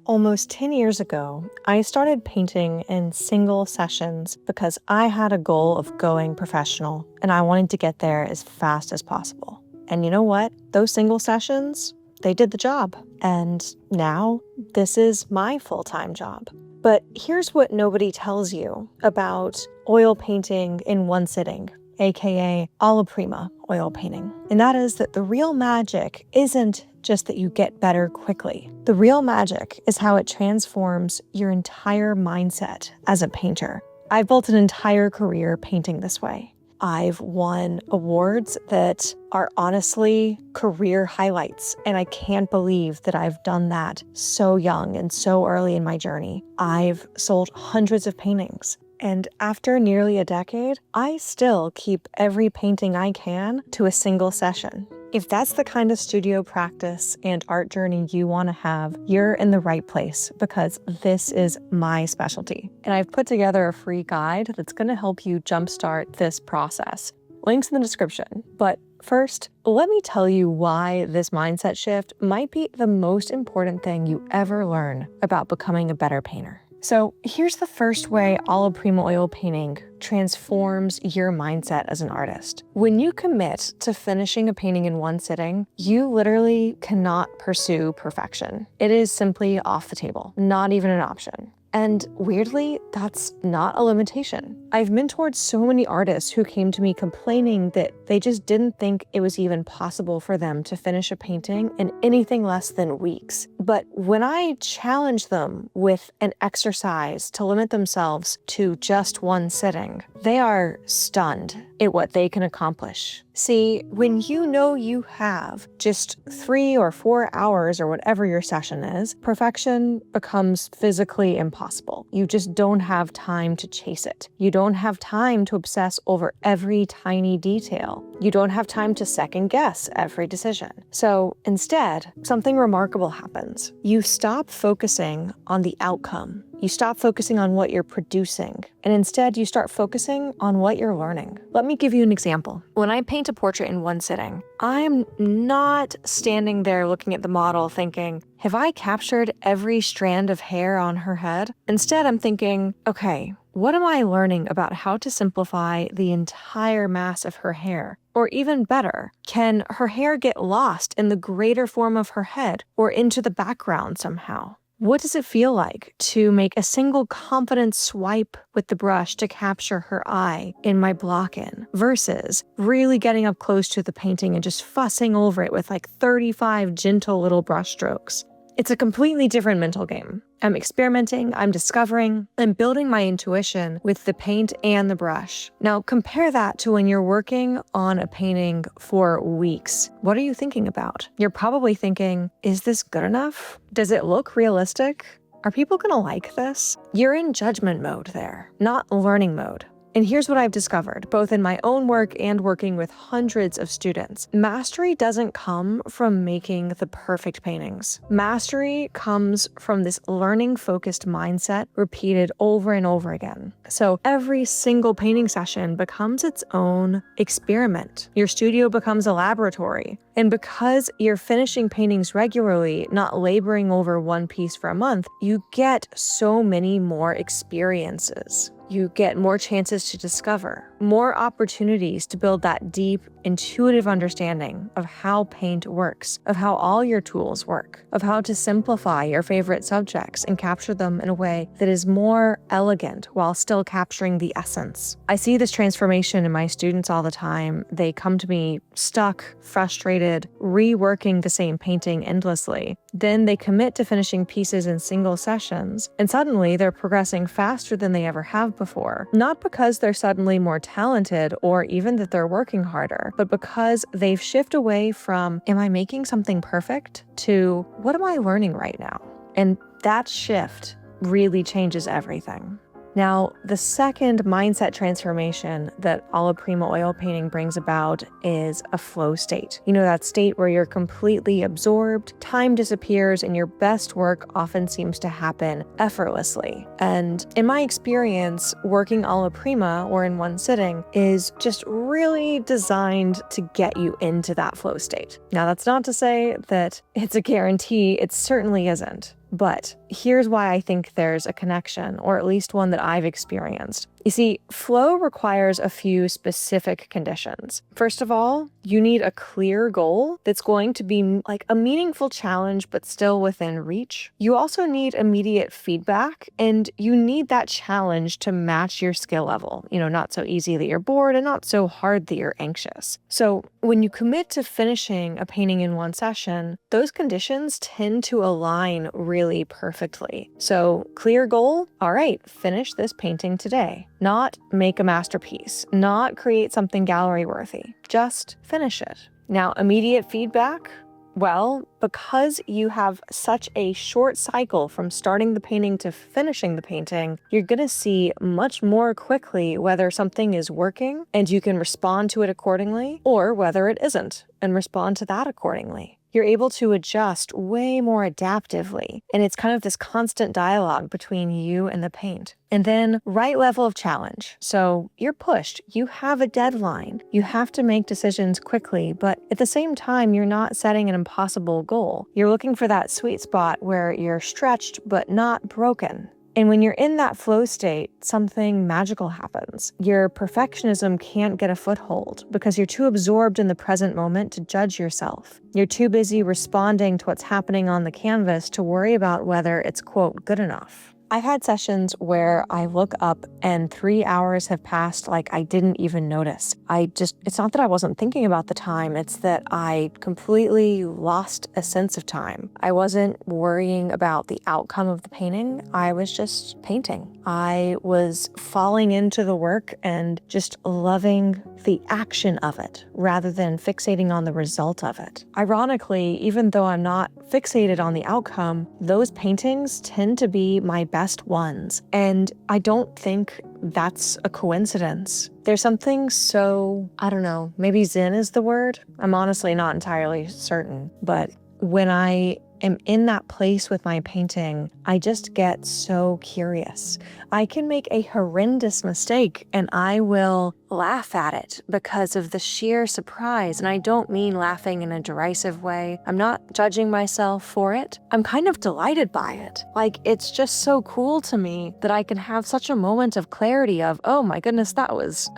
Almost 10 years ago, I started painting in single sessions because I had a goal of going professional and I wanted to get there as fast as possible. And you know what? Those single sessions, they did the job. And now this is my full-time job. But here's what nobody tells you about oil painting in one sitting, aka Alla Prima oil painting. And that is that the real magic isn't just that you get better quickly. The real magic is how it transforms your entire mindset as a painter. I've built an entire career painting this way. I've won awards that are honestly career highlights, and I can't believe that I've done that so young and so early in my journey. I've sold hundreds of paintings. And after nearly a decade, I still keep every painting I can to a single session. If that's the kind of studio practice and art journey you want to have, you're in the right place because this is my specialty. And I've put together a free guide that's going to help you jumpstart this process. Links in the description. But first, let me tell you why this mindset shift might be the most important thing you ever learn about becoming a better painter. So here's the first way Alla Prima oil painting transforms your mindset as an artist. When you commit to finishing a painting in one sitting, you literally cannot pursue perfection. It is simply off the table, not even an option. And weirdly, that's not a limitation. I've mentored so many artists who came to me complaining that they just didn't think it was even possible for them to finish a painting in anything less than weeks. But when I challenge them with an exercise to limit themselves to just one sitting, they are stunned at what they can accomplish. See, when you know you have just 3 or 4 hours or whatever your session is, perfection becomes physically impossible. You just don't have time to chase it. You don't have time to obsess over every tiny detail. You don't have time to second guess every decision. So instead, something remarkable happens. You stop focusing on the outcome. You stop focusing on what you're producing, and instead you start focusing on what you're learning. Let me give you an example. When I paint a portrait in one sitting, I'm not standing there looking at the model thinking, have I captured every strand of hair on her head? Instead, I'm thinking, okay, what am I learning about how to simplify the entire mass of her hair? Or even better, can her hair get lost in the greater form of her head or into the background somehow? What does it feel like to make a single confident swipe with the brush to capture her eye in my block-in versus really getting up close to the painting and just fussing over it with like 35 gentle little brush strokes? It's a completely different mental game. I'm experimenting, I'm discovering, I'm building my intuition with the paint and the brush. Now compare that to when you're working on a painting for weeks. What are you thinking about? You're probably thinking, is this good enough? Does it look realistic? Are people gonna like this? You're in judgment mode there, not learning mode. And here's what I've discovered, both in my own work and working with hundreds of students. Mastery doesn't come from making the perfect paintings. Mastery comes from this learning-focused mindset repeated over and over again. So every single painting session becomes its own experiment. Your studio becomes a laboratory. And because you're finishing paintings regularly, not laboring over one piece for a month, you get so many more experiences. You get more chances to discover, more opportunities to build that deep, intuitive understanding of how paint works, of how all your tools work, of how to simplify your favorite subjects and capture them in a way that is more elegant while still capturing the essence. I see this transformation in my students all the time. They come to me stuck, frustrated, reworking the same painting endlessly. Then they commit to finishing pieces in single sessions, and suddenly they're progressing faster than they ever have before. Not because they're suddenly more talented or even that they're working harder, but because they've shifted away from, am I making something perfect, to what am I learning right now? And that shift really changes everything. Now, the second mindset transformation that Alla Prima oil painting brings about is a flow state. You know, that state where you're completely absorbed, time disappears, and your best work often seems to happen effortlessly. And in my experience, working Alla Prima or in one sitting is just really designed to get you into that flow state. Now, that's not to say that it's a guarantee. It certainly isn't. But here's why I think there's a connection, or at least one that I've experienced. You see, flow requires a few specific conditions. First of all, you need a clear goal that's going to be like a meaningful challenge, but still within reach. You also need immediate feedback, and you need that challenge to match your skill level. Not so easy that you're bored and not so hard that you're anxious. So when you commit to finishing a painting in one session, those conditions tend to align really perfectly. So clear goal, all right, finish this painting today. Not make a masterpiece, not create something gallery worthy, just finish it. Now, immediate feedback, well, because you have such a short cycle from starting the painting to finishing the painting, you're going to see much more quickly whether something is working and you can respond to it accordingly, or whether it isn't and respond to that accordingly. You're able to adjust way more adaptively, and it's kind of this constant dialogue between you and the paint. And then right level of challenge. So you're pushed, you have a deadline, you have to make decisions quickly, but at the same time, you're not setting an impossible goal. You're looking for that sweet spot where you're stretched but not broken. And when you're in that flow state, something magical happens. Your perfectionism can't get a foothold because you're too absorbed in the present moment to judge yourself. You're too busy responding to what's happening on the canvas to worry about whether it's, quote, good enough. I've had sessions where I look up and 3 hours have passed like I didn't even notice. It's not that I wasn't thinking about the time, it's that I completely lost a sense of time. I wasn't worrying about the outcome of the painting, I was just painting. I was falling into the work and just loving the action of it rather than fixating on the result of it. Ironically, even though I'm not fixated on the outcome, those paintings tend to be my best ones. And I don't think that's a coincidence. There's something so, I don't know, maybe zen is the word. I'm honestly not entirely certain. But when I am in that place with my painting, I just get so curious. I can make a horrendous mistake and I will laugh at it because of the sheer surprise. And I don't mean laughing in a derisive way. I'm not judging myself for it. I'm kind of delighted by it. Like, it's just so cool to me that I can have such a moment of clarity of, oh my goodness, that was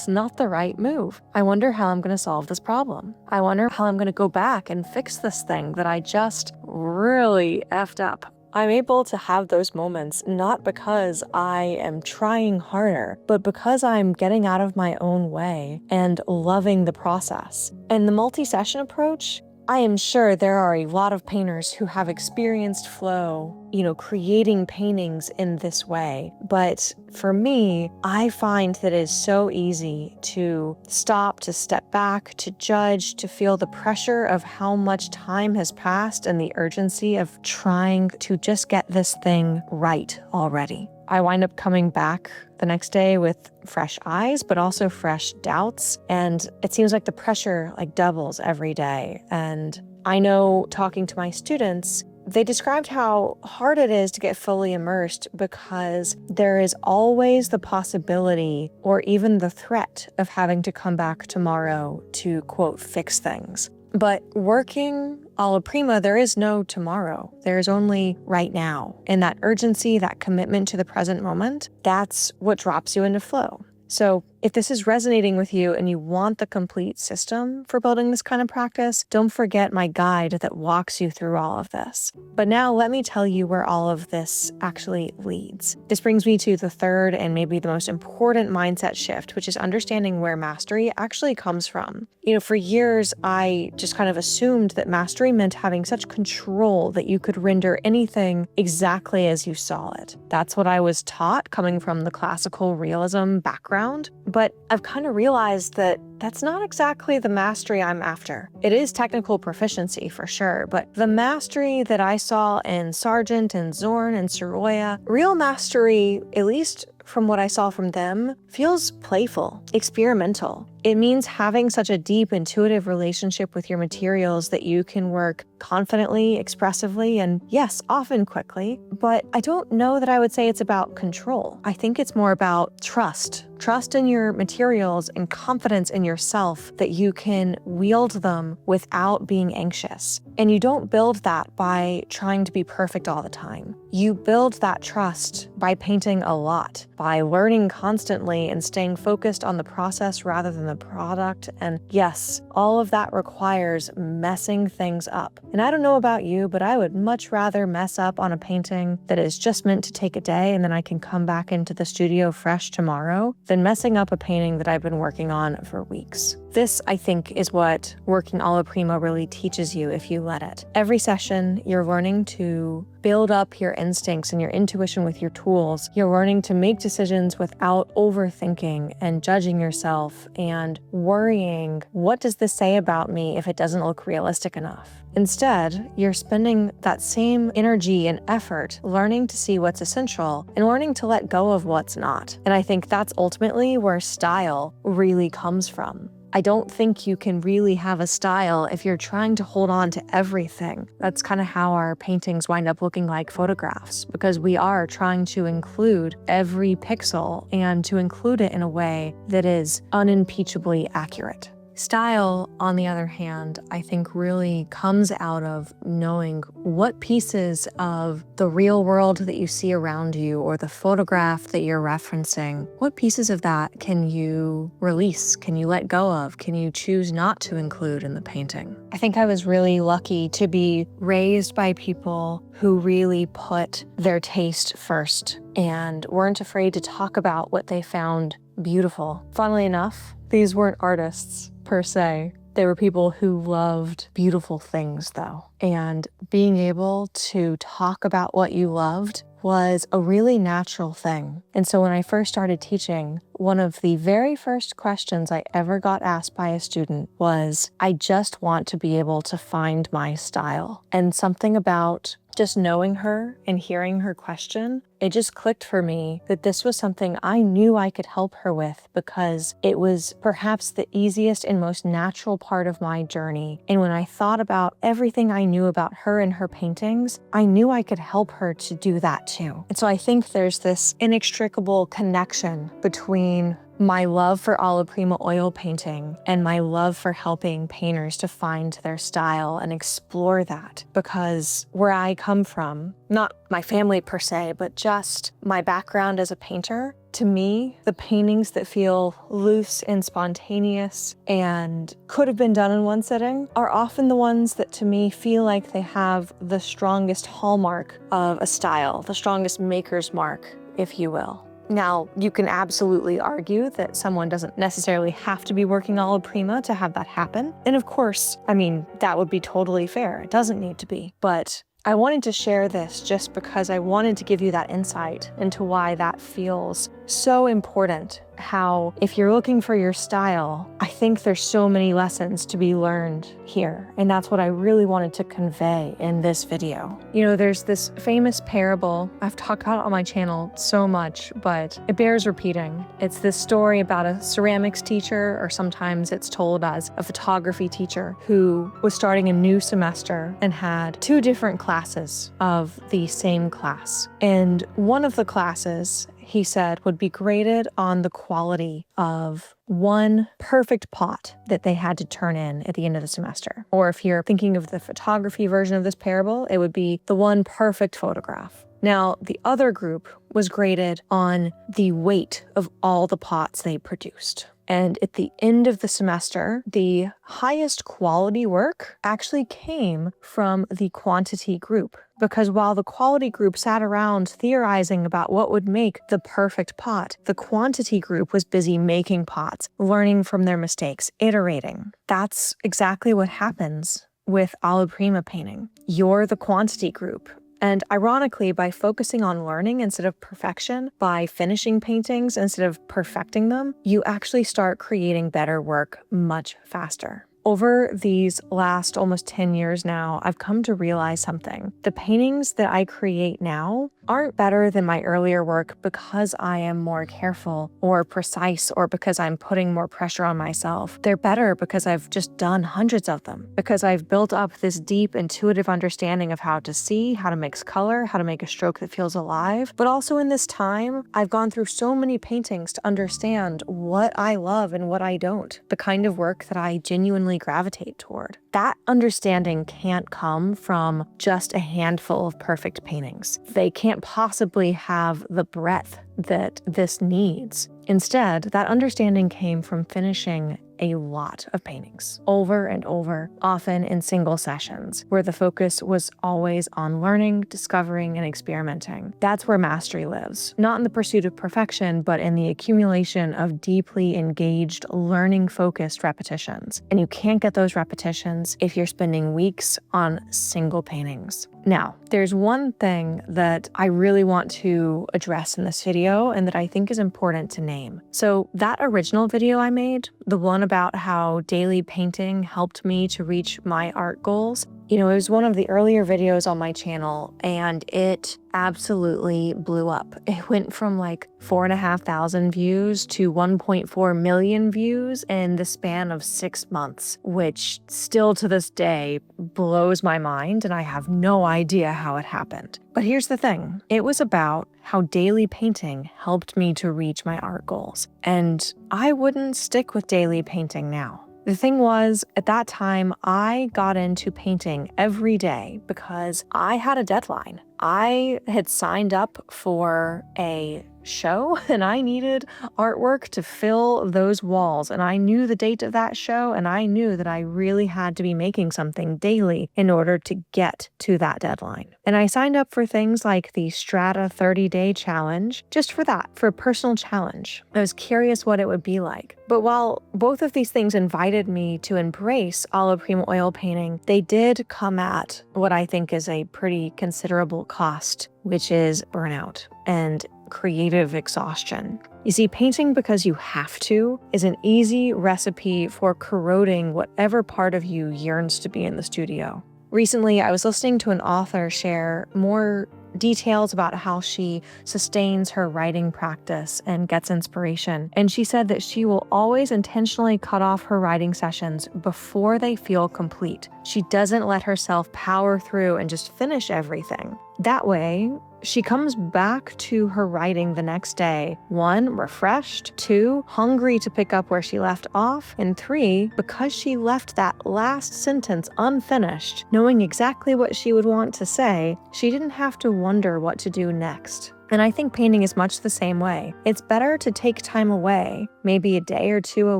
not the right move. I wonder how I'm going to solve this problem. I wonder how I'm going to go back and fix this thing that I just really effed up. I'm able to have those moments not because I am trying harder, but because I'm getting out of my own way and loving the process. And the multi-session approach, I am sure there are a lot of painters who have experienced flow, creating paintings in this way. But for me, I find that it is so easy to stop, to step back, to judge, to feel the pressure of how much time has passed and the urgency of trying to just get this thing right already. I wind up coming back the next day with fresh eyes, but also fresh doubts. And it seems like the pressure doubles every day. And I know, talking to my students, they described how hard it is to get fully immersed because there is always the possibility or even the threat of having to come back tomorrow to, quote, fix things. But working Alla Prima, there is no tomorrow. There's only right now. And that urgency, that commitment to the present moment, that's what drops you into flow. So if this is resonating with you and you want the complete system for building this kind of practice, don't forget my guide that walks you through all of this. But now let me tell you where all of this actually leads. This brings me to the third and maybe the most important mindset shift, which is understanding where mastery actually comes from. For years, I just kind of assumed that mastery meant having such control that you could render anything exactly as you saw it. That's what I was taught coming from the classical realism background. But I've kind of realized that that's not exactly the mastery I'm after. It is technical proficiency for sure, but the mastery that I saw in Sargent and Zorn and Soroya, real mastery, at least from what I saw from them, feels playful, experimental. It means having such a deep, intuitive relationship with your materials that you can work confidently, expressively, and yes, often quickly. But I don't know that I would say it's about control. I think it's more about trust, trust in your materials, and confidence in yourself that you can wield them without being anxious. And you don't build that by trying to be perfect all the time. You build that trust by painting a lot, by learning constantly and staying focused on the process rather than the product. And yes, all of that requires messing things up. And I don't know about you, but I would much rather mess up on a painting that is just meant to take a day and then I can come back into the studio fresh tomorrow than messing up a painting that I've been working on for weeks. This, I think, is what working Alla Prima really teaches you if you let it. Every session, you're learning to build up your instincts and your intuition with your tools. You're learning to make decisions without overthinking and judging yourself and worrying, what does this say about me if it doesn't look realistic enough? Instead, you're spending that same energy and effort learning to see what's essential and learning to let go of what's not. And I think that's ultimately where style really comes from. I don't think you can really have a style if you're trying to hold on to everything. That's kind of how our paintings wind up looking like photographs, because we are trying to include every pixel and to include it in a way that is unimpeachably accurate. Style, on the other hand, I think really comes out of knowing what pieces of the real world that you see around you or the photograph that you're referencing, what pieces of that can you release, can you let go of, can you choose not to include in the painting? I think I was really lucky to be raised by people who really put their taste first and weren't afraid to talk about what they found beautiful. Funnily enough, these weren't artists per se. They were people who loved beautiful things though. And being able to talk about what you loved was a really natural thing. And so when I first started teaching, one of the very first questions I ever got asked by a student was, I just want to be able to find my style. And something about just knowing her and hearing her question, it just clicked for me that this was something I knew I could help her with because it was perhaps the easiest and most natural part of my journey. And when I thought about everything I knew about her and her paintings, I knew I could help her to do that too. And so I think there's this inextricable connection between my love for Alla Prima oil painting and my love for helping painters to find their style and explore that. Because where I come from, not my family per se, but just my background as a painter, to me, the paintings that feel loose and spontaneous and could have been done in one sitting are often the ones that to me feel like they have the strongest hallmark of a style, the strongest maker's mark, if you will. Now, you can absolutely argue that someone doesn't necessarily have to be working Alla Prima to have that happen. And of course, I mean, that would be totally fair. It doesn't need to be. But I wanted to share this just because I wanted to give you that insight into why that feels so important. How, if you're looking for your style, I think there's so many lessons to be learned here. And that's what I really wanted to convey in this video. You know, there's this famous parable I've talked about on my channel so much, but it bears repeating. It's this story about a ceramics teacher, or sometimes it's told as a photography teacher, who was starting a new semester and had two different classes of the same class. And one of the classes, he said, would be graded on the quality of one perfect pot that they had to turn in at the end of the semester. Or if you're thinking of the photography version of this parable, it would be the one perfect photograph. Now, the other group was graded on the weight of all the pots they produced. And at the end of the semester, the highest quality work actually came from the quantity group. Because while the quality group sat around theorizing about what would make the perfect pot, the quantity group was busy making pots, learning from their mistakes, iterating. That's exactly what happens with Alla Prima painting. You're the quantity group. And ironically, by focusing on learning instead of perfection, by finishing paintings instead of perfecting them, you actually start creating better work much faster. Over these last almost 10 years now, I've come to realize something. The paintings that I create now aren't better than my earlier work because I am more careful or precise or because I'm putting more pressure on myself. They're better because I've just done hundreds of them, because I've built up this deep intuitive understanding of how to see, how to mix color, how to make a stroke that feels alive. But also in this time, I've gone through so many paintings to understand what I love and what I don't, the kind of work that I genuinely gravitate toward. That understanding can't come from just a handful of perfect paintings. They can't possibly have the breadth that this needs. Instead, that understanding came from finishing a lot of paintings over and over, often in single sessions, where the focus was always on learning, discovering, and experimenting. That's where mastery lives, not in the pursuit of perfection, but in the accumulation of deeply engaged, learning-focused repetitions. And you can't get those repetitions if you're spending weeks on single paintings. Now, there's one thing that I really want to address in this video and that I think is important to name. So that original video I made, the one about how daily painting helped me to reach my art goals, it was one of the earlier videos on my channel and it absolutely blew up. It went from like 4,500 views to 1.4 million views in the span of 6 months, which still to this day blows my mind and I have no idea how it happened. But here's the thing, it was about how daily painting helped me to reach my art goals. And I wouldn't stick with daily painting now. The thing was, at that time, I got into painting every day because I had a deadline. I had signed up for a show and I needed artwork to fill those walls, and I knew the date of that show and I knew that I really had to be making something daily in order to get to that deadline. And I signed up for things like the Strata 30-day challenge just for that, for a personal challenge. I was curious what it would be like. But while both of these things invited me to embrace Alla Prima oil painting, they did come at what I think is a pretty considerable cost, which is burnout and creative exhaustion. You see, painting because you have to is an easy recipe for corroding whatever part of you yearns to be in the studio. Recently, I was listening to an author share more details about how she sustains her writing practice and gets inspiration. And she said that she will always intentionally cut off her writing sessions before they feel complete. She doesn't let herself power through and just finish everything. That way, she comes back to her writing the next day, 1, refreshed, 2, hungry to pick up where she left off, and 3, because she left that last sentence unfinished, knowing exactly what she would want to say, she didn't have to wonder what to do next. And I think painting is much the same way. It's better to take time away, maybe a day or 2 a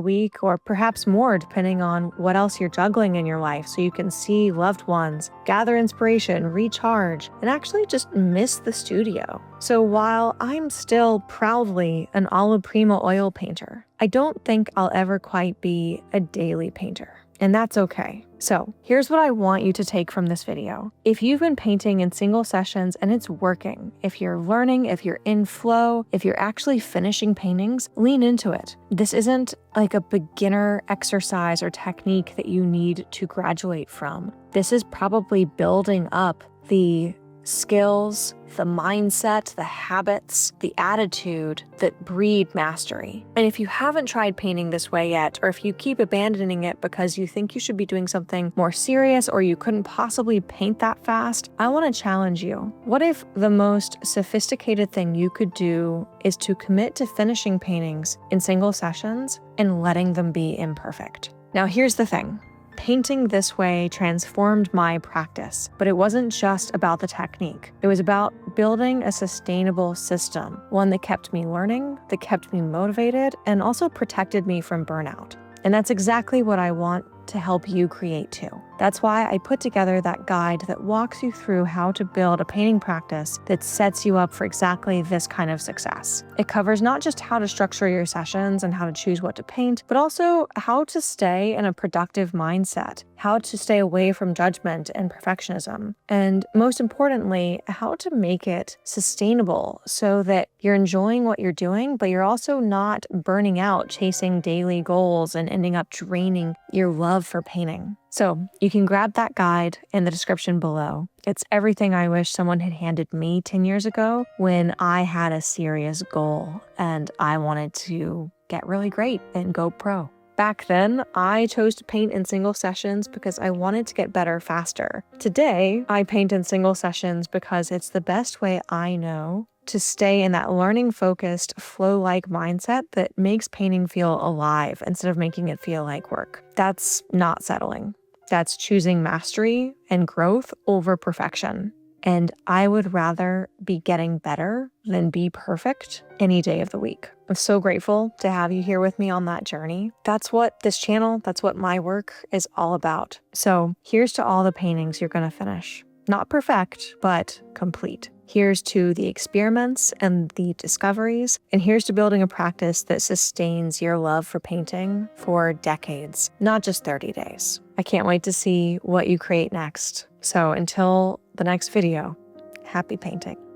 week, or perhaps more depending on what else you're juggling in your life, so you can see loved ones, gather inspiration, recharge, and actually just miss the studio. So while I'm still proudly an Alla Prima oil painter, I don't think I'll ever quite be a daily painter. And that's okay. So here's what I want you to take from this video. If you've been painting in single sessions and it's working, if you're learning, if you're in flow, if you're actually finishing paintings, lean into it. This isn't like a beginner exercise or technique that you need to graduate from. This is probably building up the skills, the mindset, the habits, the attitude that breed mastery. And if you haven't tried painting this way yet, or if you keep abandoning it because you think you should be doing something more serious or you couldn't possibly paint that fast, I want to challenge you. What if the most sophisticated thing you could do is to commit to finishing paintings in single sessions and letting them be imperfect? Now, here's the thing. Painting this way transformed my practice, but it wasn't just about the technique. It was about building a sustainable system, one that kept me learning, that kept me motivated, and also protected me from burnout. And that's exactly what I want to help you create too. That's why I put together that guide that walks you through how to build a painting practice that sets you up for exactly this kind of success. It covers not just how to structure your sessions and how to choose what to paint, but also how to stay in a productive mindset, how to stay away from judgment and perfectionism, and most importantly, how to make it sustainable so that you're enjoying what you're doing, but you're also not burning out chasing daily goals and ending up draining your love for painting. So you can grab that guide in the description below. It's everything I wish someone had handed me 10 years ago when I had a serious goal and I wanted to get really great and go pro. Back then, I chose to paint in single sessions because I wanted to get better faster. Today, I paint in single sessions because it's the best way I know to stay in that learning-focused, flow-like mindset that makes painting feel alive instead of making it feel like work. That's not settling. That's choosing mastery and growth over perfection. And I would rather be getting better than be perfect any day of the week. I'm so grateful to have you here with me on that journey. That's what this channel, that's what my work is all about. So here's to all the paintings you're going to finish. Not perfect, but complete. Here's to the experiments and the discoveries, and here's to building a practice that sustains your love for painting for decades, not just 30 days. I can't wait to see what you create next. So until the next video, happy painting.